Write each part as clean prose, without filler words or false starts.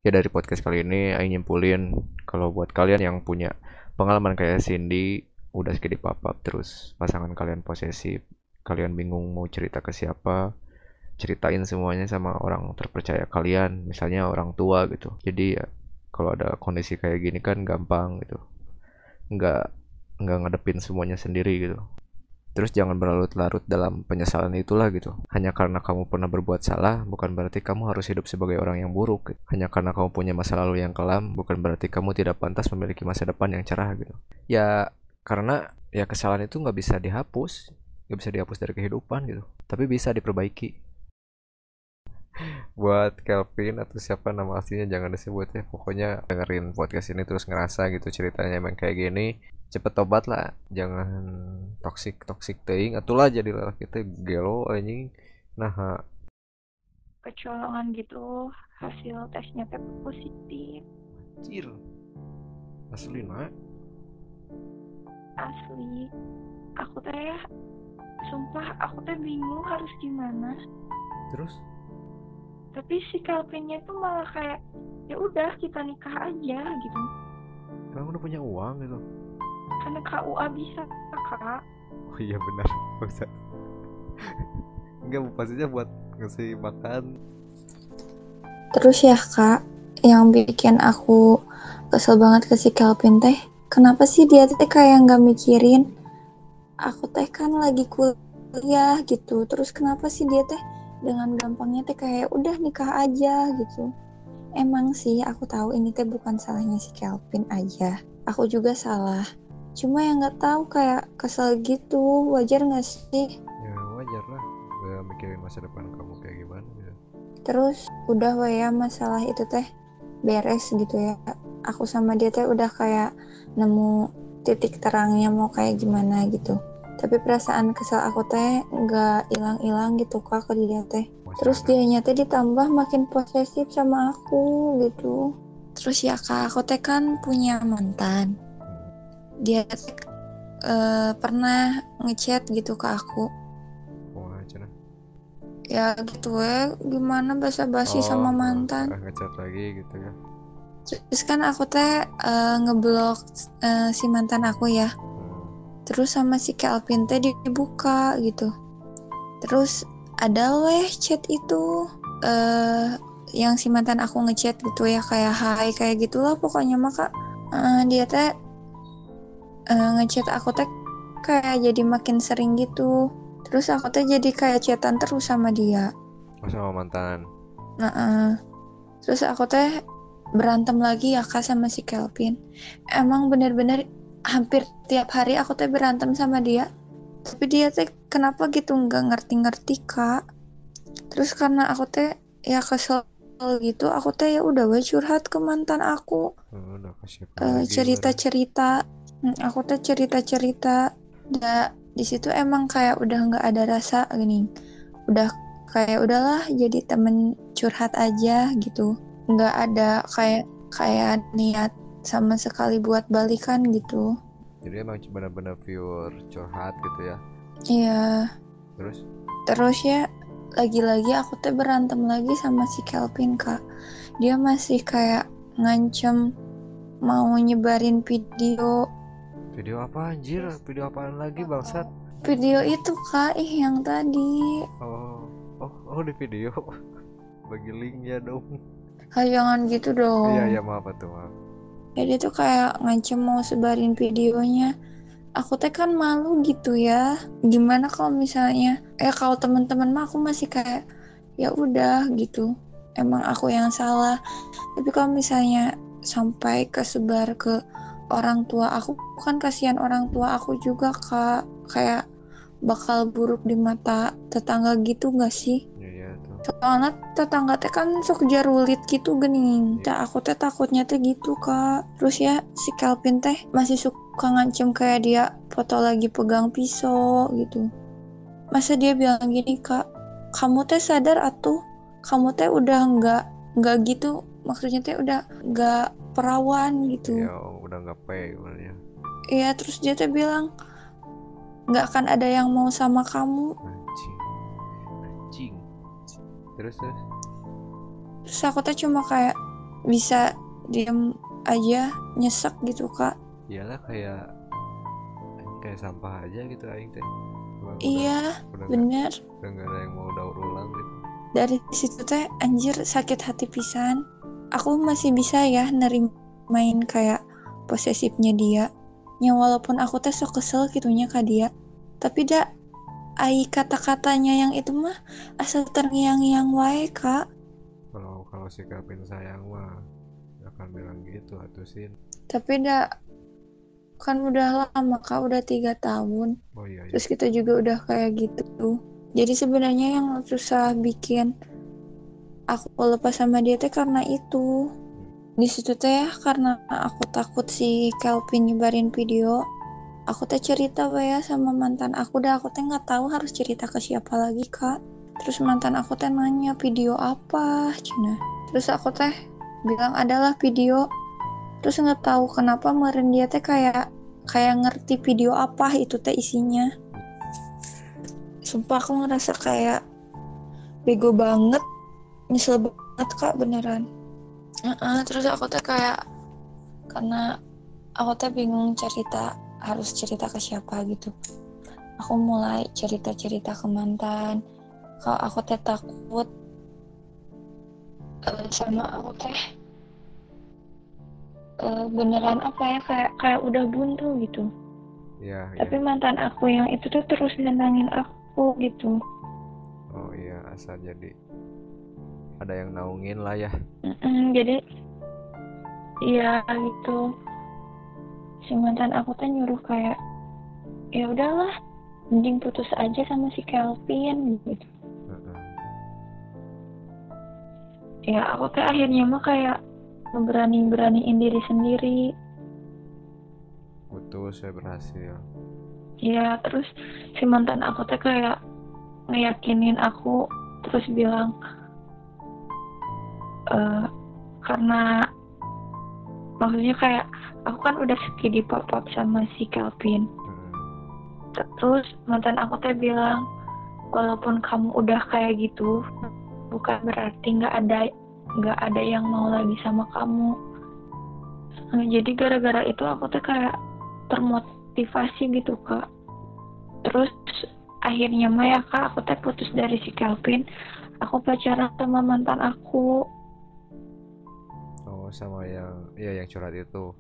Ya dari podcast kali ini Aing nyimpulin kalau buat kalian yang punya pengalaman kayak Cindy, udah sedikit pap terus pasangan kalian posesif, kalian bingung mau cerita ke siapa, ceritain semuanya sama orang terpercaya kalian, misalnya orang tua gitu. Jadi ya kalau ada kondisi kayak gini kan gampang gitu, nggak nggak ngadepin semuanya sendiri gitu. Terus jangan berlarut-larut dalam penyesalan itulah gitu. Hanya karena kamu pernah berbuat salah, bukan berarti kamu harus hidup sebagai orang yang buruk gitu. Hanya karena kamu punya masa lalu yang kelam, bukan berarti kamu tidak pantas memiliki masa depan yang cerah gitu. Ya, karena ya kesalahan itu nggak bisa dihapus dari kehidupan gitu. Tapi bisa diperbaiki. Buat Kelvin atau siapa nama aslinya jangan disebut ya. Pokoknya dengerin podcast ini terus ngerasa gitu ceritanya emang kayak gini, cepet tobat lah, jangan toksik toksik teing atulah jadi lelaki teh gelo anjing. Nah, Kecolongan gitu, hasil tesnya teh positif. anjir, asli nak. Asli, aku teh sumpah aku teh bingung harus gimana. Terus Tapi si Calvinnya tuh malah kayak ya udah kita nikah aja gitu, emang udah punya uang gitu? karena KUA bisa, kak. Oh iya benar, bisa. Enggak, pastinya buat ngasih makan. Terus ya kak, yang bikin aku kesel banget ke si Kelvin teh, kenapa sih dia teh kayak nggak mikirin aku teh kan lagi kuliah gitu. Terus kenapa sih dia teh dengan gampangnya teh kayak udah nikah aja gitu. Emang sih aku tahu ini teh bukan salahnya si Kelvin aja. Aku juga salah. Cuma yang nggak tahu kayak kesel gitu, wajar nggak sih? Ya wajar lah, gak mikirin masa depan kamu kayak gimana gitu. Terus udah ya masalah itu teh beres gitu ya. Aku sama dia teh udah kayak nemu titik terangnya mau kayak gimana gitu. Tapi perasaan kesel aku teh nggak hilang-hilang gitu kak ke dia teh. Masih Terus ada. dianya teh ditambah makin posesif sama aku gitu. Terus ya kak, aku teh kan punya mantan. Dia teh pernah ngechat gitu ke aku. Oh aja nah. Ya gitu ya, gimana basa-basi Oh, sama mantan. ngechat lagi gitu ya. Terus kan aku teh ngeblok si mantan aku ya. Terus sama si Kelvin teh dibuka gitu. Terus ada weh chat itu yang si mantan aku ngechat gitu ya kayak hai kayak gitulah pokoknya mah kak. Dia teh ngechat aku teh kayak jadi makin sering gitu. Terus aku teh jadi kayak chatan terus sama dia. Oh sama mantan. Terus aku teh berantem lagi ya kak sama si Kelvin. Emang bener-bener hampir tiap hari aku teh berantem sama dia. Tapi dia teh kenapa gitu nggak ngerti-ngerti kak. Terus karena aku teh ya kesel gitu, aku teh ya udah curhat ke mantan aku. Udah kasih apa lagi baru. Cerita-cerita, aku teh cerita-cerita. Di situ emang kayak udah nggak ada rasa gini. Udah kayak udahlah jadi temen curhat aja gitu. Nggak ada kayak kayak niat sama sekali buat balikan gitu. Jadi emang benar-benar pure curhat gitu ya. Iya. Terus Terus ya lagi-lagi aku teh berantem lagi sama si Kelvin kak. Dia masih kayak ngancem mau nyebarin video. video apa anjir? Video apaan lagi bangsat? Video itu kak, yang tadi. Oh, oh di video. Bagi linknya dong. Jangan gitu Iya dong. iya maaf tuh maaf. Ya dia tuh kayak ngancem mau sebarin videonya. Aku teh kan malu gitu ya. Gimana kalau misalnya kalau teman-teman mah aku masih kayak ya udah gitu. Emang aku yang salah. Tapi kalau misalnya sampai kesebar ke orang tua aku kan kasihan orang tua aku juga kak. Kayak bakal buruk di mata tetangga gitu gak sih? Iya iya tuh. Soalnya tetangga teh kan sok jarulit gitu gening. Nah, aku teh takutnya teh gitu kak. Terus ya si Kelvin teh masih suka ngancem kayak dia foto lagi pegang pisau gitu. Masa dia bilang gini kak, kamu teh sadar atuh, kamu teh udah nggak gitu, maksudnya teh udah nggak perawan gitu. Iya udah nggak pay gimana ya. Iya terus dia teh bilang nggak akan ada yang mau sama kamu. Anjing. Anjing. Terus Terus aku teh cuma kayak bisa diam aja nyesek gitu kak. Iyalah kayak sampah aja gitu aing teh. Iya udah bener. udah gak ada yang mau daur ulang gitu. Dari situ teh anjir sakit hati pisan. Aku masih bisa ya nerimain kayak posesifnya dia. Ya walaupun aku teh sok kesel gitunya ke dia. Tapi dah ai kata-katanya yang itu mah asal terngiang-ngiang wae kak. Kalau si Kevin sayang mah akan bilang gitu atusin. Tapi dah kan udah lama kak, udah 3 tahun. Oh iya. Terus kita juga udah kayak gitu. Jadi sebenarnya yang susah bikin aku lepas sama dia teh karena itu. Di situ teh ya karena aku takut si Kelvin nyebarin video. Aku teh cerita ya sama mantan aku, dah aku teh nggak tahu harus cerita ke siapa lagi kak. Terus mantan aku teh nanya video apa, cina. Terus aku teh bilang adalah video. Terus nggak tahu kenapa kemarin dia teh kayak ngerti video apa itu teh isinya. Sumpah aku ngerasa kayak bego banget, nyesel banget kak beneran. Terus aku teh kayak karena aku teh bingung harus cerita ke siapa gitu. Aku mulai cerita ke mantan. Kalau aku teh takut sama aku teh beneran apa ya kayak udah buntu gitu. Iya. Tapi mantan aku yang itu tuh terus nyenangin aku gitu. Oh iya, asal jadi ada yang naungin lah ya. Jadi iya gitu. Si mantan aku tuh nyuruh kayak ya udahlah mending putus aja sama si Kelvin gitu. Ya aku tuh akhirnya mah kayak beraniin diri sendiri. Putus saya berhasil. Ya terus si mantan aku tuh kayak ngeyakinin aku, terus bilang karena maksudnya kayak aku kan udah skidi pop-up sama si Kelvin. Terus mantan aku teh bilang walaupun kamu udah kayak gitu bukan berarti nggak ada yang mau lagi sama kamu. Jadi gara-gara itu aku tuh kayak termotivasi gitu kak. Terus akhirnya mah ya kak aku teh putus dari si Kelvin. Aku pacaran sama mantan aku. Oh sama yang curhat itu.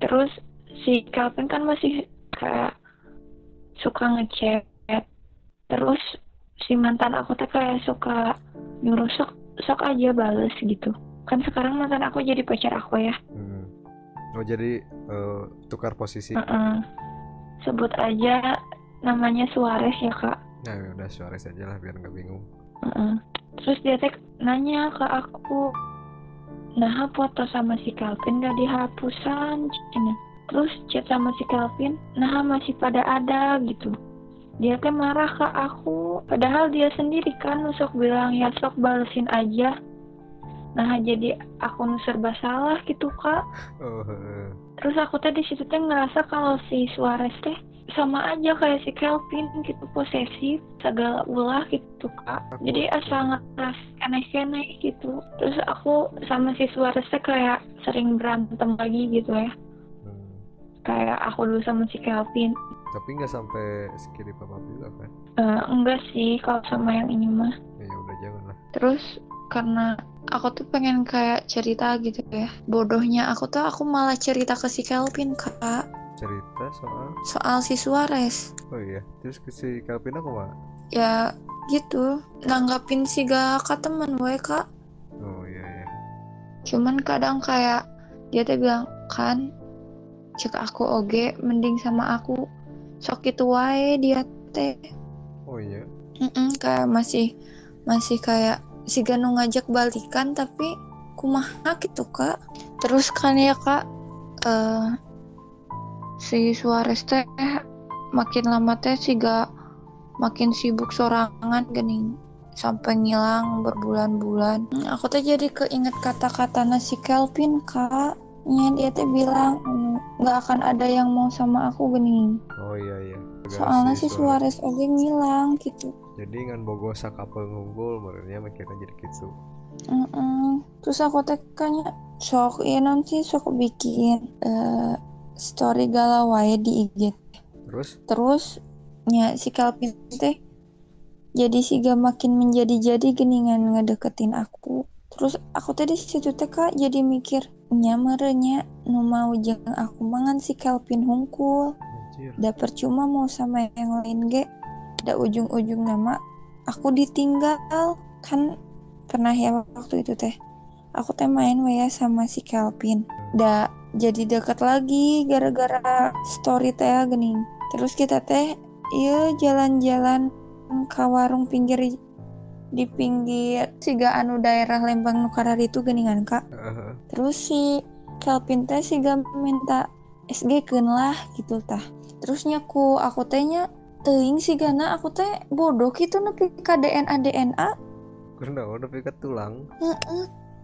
Terus si Kelvin kan masih kayak suka ngechat. Terus si mantan aku tuh kayak suka nyuruh sok aja bales gitu. Kan sekarang mantan aku jadi pacar aku ya. Oh jadi tukar posisi. Sebut aja namanya Suarez ya kak. Nah udah Suarez aja lah biar nggak bingung. Terus dia teh nanya ke aku, nah foto sama si Kelvin gak dihapusan cina. Terus chat sama si Kelvin, nah masih pada ada gitu. Dia teh marah ke aku, padahal dia sendiri kan sok bilang ya sok balesin aja. Nah jadi aku serba salah gitu kak. Terus aku teh di situ teh ngerasa kalau si Suarez teh sama aja kayak si Kelvin gitu, posesif segala ulah gitu kak. Jadi asal ngeras aneh-aneh gitu. Terus aku sama si Suarez teh kayak sering berantem lagi gitu ya. Kayak aku dulu sama si Kelvin. Tapi nggak sampai skiri papa juga kan? Enggak sih kalau sama yang ini mah. Ya udah jangan lah. Terus karena aku tuh pengen kayak cerita gitu ya. Bodohnya aku malah cerita ke si Kelvin kak. Cerita soal si Suarez. Oh iya. Terus ke si Kelvin aku mah? Ya gitu. Nanggapin si gak temen gue kak. Oh iya. Cuman kadang kayak dia teh bilang kan cek aku oge mending sama aku. Sok itu wae dia teh. Oh iya. Kayak masih kayak si Ganu ngajak balikan tapi kumaha gitu kak. Terus kan ya kak si Suarez teh makin lama teh makin sibuk sorangan gening sampai ngilang berbulan-bulan. Aku teh jadi keinget kata-kata si Kelvin kak. Dia teh bilang nggak akan ada yang mau sama aku gening. Oh iya. Soalnya si Suarez oge ngilang gitu. Jadi ngan bogo sakapel ngunggul menurutnya mikirnya jadi gitu. Terus aku teh kayaknya sok iya non sih sok bikin story galau wae di IG. Terus nya si Calvin teh jadi siga makin menjadi-jadi geningan ngedeketin aku. Terus aku tadi situ teh Kak jadi mikir nyamernya nu mau jeung aku mangan si Calvin hungkul. Anjir. Da percuma mau sama yang lain ge. Da ujung-ujung nama aku ditinggal kan pernah ya waktu itu teh. Aku teh main ya sama si Calvin. Da jadi deket lagi gara-gara story teh gening. Terus kita teh iya jalan-jalan ke warung pinggir di pinggir siga anu daerah Lembang Nukarar itu geningan Kak. Terus si Calvin teh siga minta SG keun lah gitu tah. Terus nyaku aku tehnya teuing sigana aku teh bodoh gitu nepi ka DNA. Karena udah pikat tulang.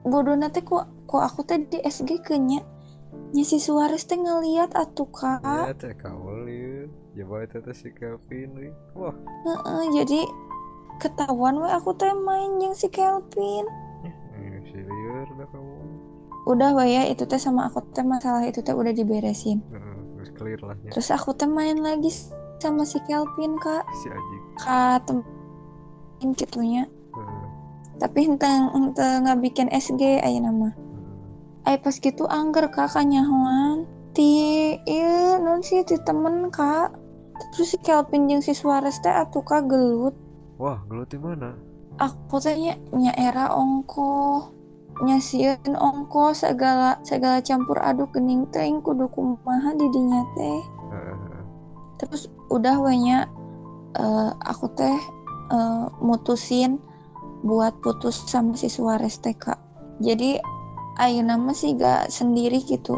Bodoh teh kok aku teh di SG keunnya. Nya si Suarez teh ngeliat atuh Kak. Ya teh kaul ieu. Coba itu teh si Calvin we. Wah. Jadi ketahuan we aku teh main jeung si Calvin. Si lieur dah kamu. Udah we ya itu teh sama aku teh masalah itu teh udah diberesin. Terus clear lah ya. Terus aku teh main lagi sama si Calvin Kak. Si Ajik. Ka temen kitunya. Tapi henteu ngabikin SG aya nama. Pas gitu angger Kak kanyahoan. Ieu non sih ti temen Kak. Terus si Calvin jeung si Suarez teh atuh Kak gelut. Wah, gelut di mana? Aku teh nya era ongko. Nyasieun ongko segala campur aduk geuning teuing kudu kumaha di dinya teh. Terus udah we nya aku teh mutusin buat putus sama si Suarez teh Kak. Jadi ayeuna mah sih gak sendiri gitu.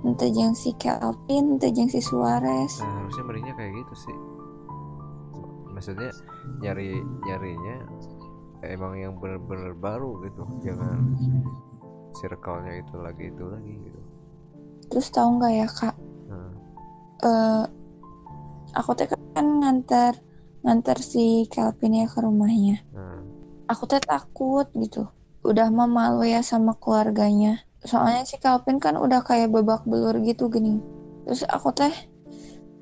Entah jeung si Calvin, entah jeung si Suarez. Nah, harusnya mendingnya kayak gitu sih. Maksudnya nyarinya emang yang bener-bener baru gitu. Jangan circle-nya itu lagi gitu. Terus tahu nggak ya Kak? Aku teh kan nganter si Calvin ya ke rumahnya. Aku teh takut gitu. Udah mah malu ya sama keluarganya. Soalnya si Calvin kan udah kayak babak belur gitu gini. Terus aku teh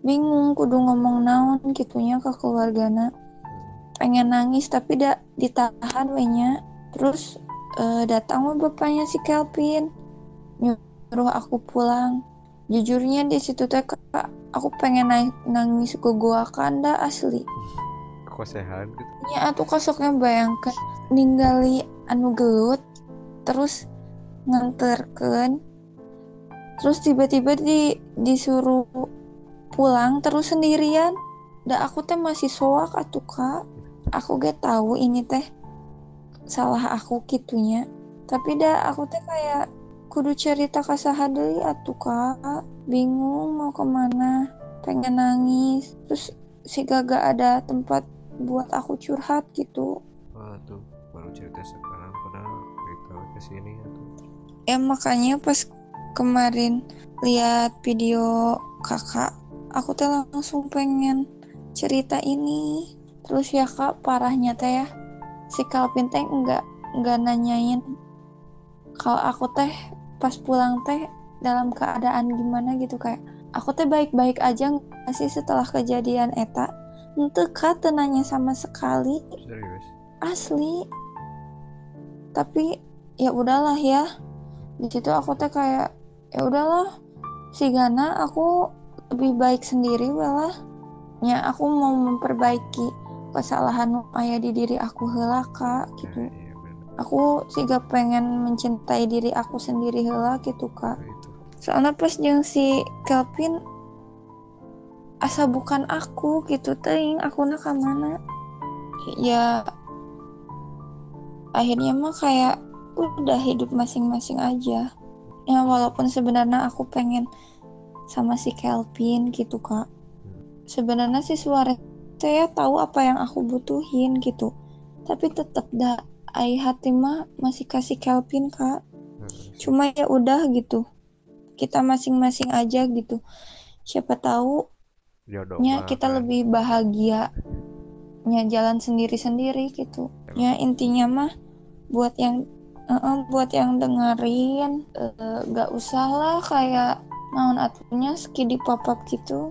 bingung kudu ngomong naon gitunya ke keluargana. Pengen nangis tapi ditahan we nya. Terus datang bapaknya si Calvin nyuruh aku pulang. Jujurnya di situ teh Kak, aku pengen nangis gogoakan dah asli. Kosehan gitu. Ya atuh kasoknya bayangkan ninggali anu gelut terus nganterkeun terus tiba-tiba disuruh pulang terus sendirian. Da aku teh masih soak atuh Kak. Aku gak tahu ini teh salah aku gitunya. Tapi aku teh kayak kudu cerita ka saha deui atuh Kak. Bingung mau kemana, pengen nangis. Terus si gak ada tempat buat aku curhat gitu. Wah tuh baru cerita sekarang padahal cerita kesini atau. Makanya pas kemarin lihat video kakak, aku teh langsung pengen cerita ini. Terus ya Kak, parahnya teh ya, si Calvin teh enggak nanyain kalau aku teh pas pulang teh dalam keadaan gimana gitu, kayak aku teh baik-baik aja nggak sih setelah kejadian eta. Ente Kak teu nanya sama sekali. Serius? Asli. Tapi ya udahlah ya. Di situ aku teh kayak ya udahlah. Sigana aku lebih baik sendiri walah. Ya aku mau memperbaiki kesalahan aya di diri aku heula Kak gitu. Aku siga pengen mencintai diri aku sendiri heula gitu Kak. Soalnya pas jeung si Calvin asa bukan aku gitu teuing akuna ka mana. Ya akhirnya mah kayak udah hidup masing-masing aja. Ya walaupun sebenarnya aku pengen sama si Calvin gitu Kak. Sebenarnya si Suarez saya tahu apa yang aku butuhin gitu. Tapi tetap ai hati mah masih kasih Calvin Kak. Cuma ya udah gitu. Kita masing-masing aja gitu. Siapa tahu nya kita lebih bahagia jalan sendiri-sendiri gitu. Ya intinya mah buat yang dengerin gak usah lah kayak naon atunya skidi pop-up gitu.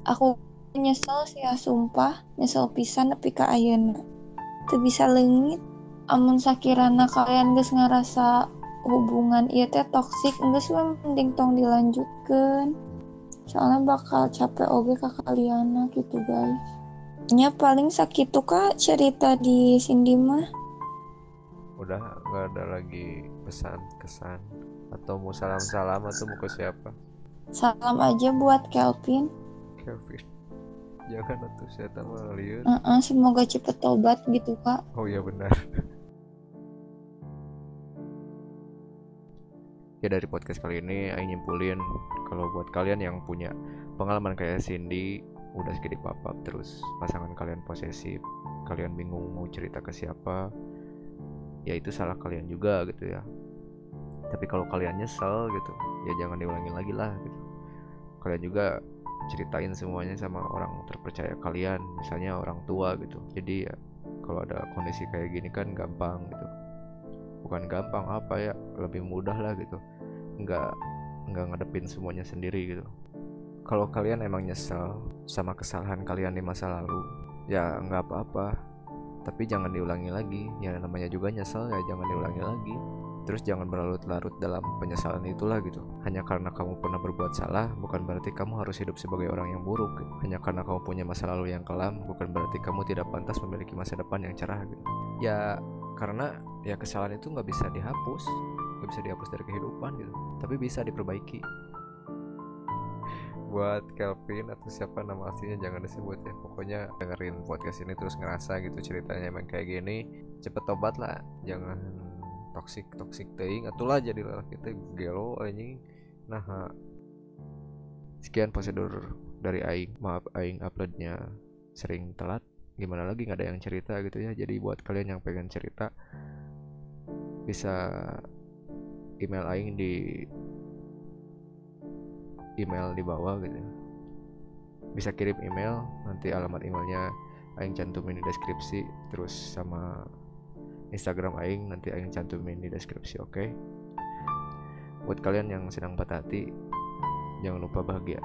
Aku nyesel sih ya, sumpah nyesel pisan tapi ka ayeuna teu bisa leungit. Amun sakirana kalian geus ngarasa hubungan ieu teh toksik, geus we mending tong dilanjutkeun. Soalnya bakal capek oge ka kaliana gitu guys. Nya paling sakitu Kak cerita di Cindy mah. Udah nggak ada lagi pesan kesan atau mau salam atau mau ke siapa? Salam aja buat Kelvin. Kevin, jangan atuh saya mah lieur. Semoga cepet tobat gitu Kak. Oh iya benar. Ya dari podcast kali ini Aing nyimpulin kalau buat kalian yang punya pengalaman kayak Cindy, udah segede papap terus pasangan kalian posesif, kalian bingung mau cerita ke siapa, ya itu salah kalian juga gitu ya. Tapi kalau kalian nyesel gitu, ya jangan diulangin lagi lah gitu. Kalian juga ceritain semuanya sama orang terpercaya kalian, misalnya orang tua gitu. Jadi ya kalau ada kondisi kayak gini kan gampang gitu. Bukan gampang apa ya, lebih mudah lah gitu. Nggak ngadepin semuanya sendiri gitu. Kalau kalian emang nyesel sama kesalahan kalian di masa lalu, ya nggak apa-apa, tapi jangan diulangi lagi. Ya namanya juga nyesel, ya jangan diulangi lagi. Terus jangan berlarut-larut dalam penyesalan itulah gitu. Hanya karena kamu pernah berbuat salah, bukan berarti kamu harus hidup sebagai orang yang buruk gitu. Hanya karena kamu punya masa lalu yang kelam, bukan berarti kamu tidak pantas memiliki masa depan yang cerah gitu. Ya karena ya kesalahan itu nggak bisa dihapus dari kehidupan gitu, tapi bisa diperbaiki. Buat Kelvin atau siapa nama aslinya jangan disebut ya, pokoknya dengerin podcast ini terus ngerasa gitu ceritanya emang kayak gini, cepet tobat lah, jangan toksik teuing atulah jadi lelaki teh gelo anjing. Nah, sekian prosedur dari Aing. Maaf Aing uploadnya sering telat, gimana lagi nggak ada yang cerita gitu ya. Jadi buat kalian yang pengen cerita bisa email Aing di email di bawah gitu. Bisa kirim email, nanti alamat emailnya Aing cantumin di deskripsi, terus sama Instagram Aing nanti Aing cantumin di deskripsi, oke? Buat kalian yang sedang patah hati, jangan lupa bahagia.